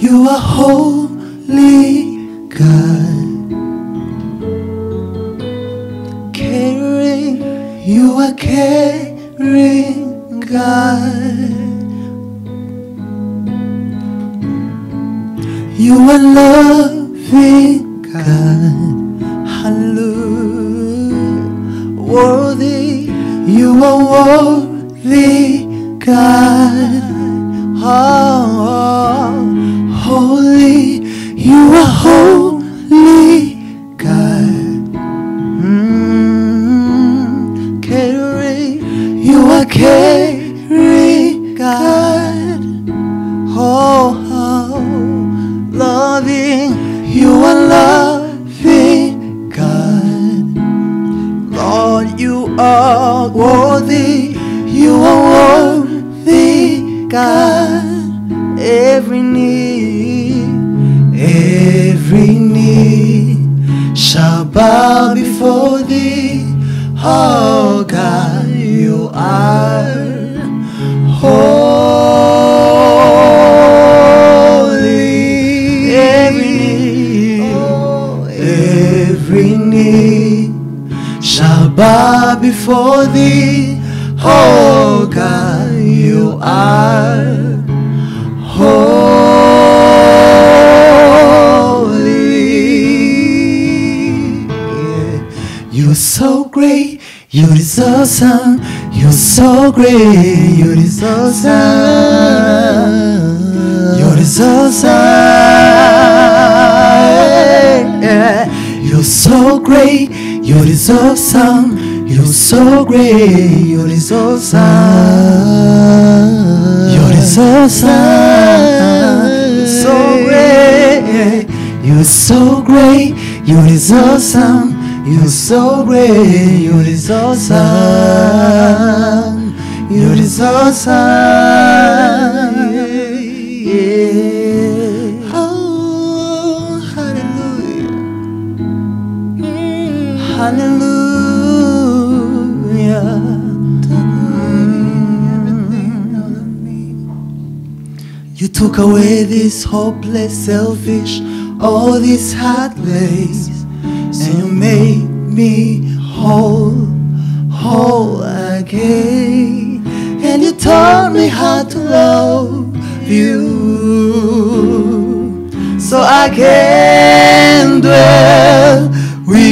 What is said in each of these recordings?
you are holy God. Caring, you are caring God. You are loving God. Hallelujah. Worthy, you are worthy God. Oh, holy, you are holy God. Caring, you are caring God. Oh, loving, you are loving God. Lord, you are worthy, you are worthy God. Every knee shall bow before thee. Oh God, you are holy. Every knee shall bow before thee. Oh God, you are holy. Yeah. You're so great, you deserve some. You're so great, you deserve some. You deserve some. Yeah. You're so great, you deserve some. You're so great, you deserve some. You deserve some. You're so great, you're so great, you deserve some. You're so great, you deserve some. You deserve some. Yeah. Oh, hallelujah. Hallelujah. You took away this hopeless, selfish, all these heartless, and you made me whole, whole again. And you taught me how to love you, so I can dwell with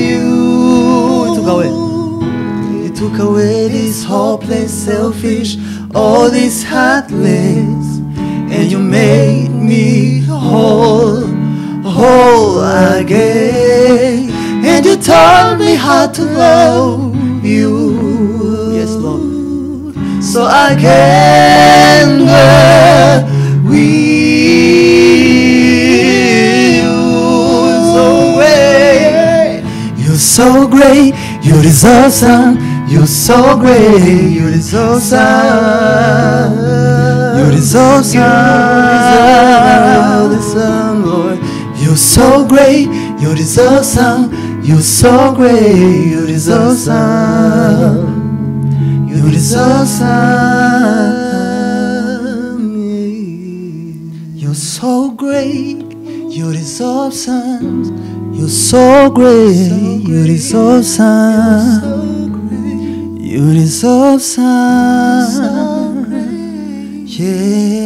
you. You took away this hopeless, selfish, all this heartless, and you made me whole, whole again. And you taught me how to love you. Yes, Lord. So I can dwell with you. So great, you're so great, you deserve some. You're so great, you deserve some. You deserve some, Lord. You're so great, you deserve some. You're so great, you deserve some. You deserve some. You're so great, you deserve some. You're so great, you deserve some. You deserve some. Yeah.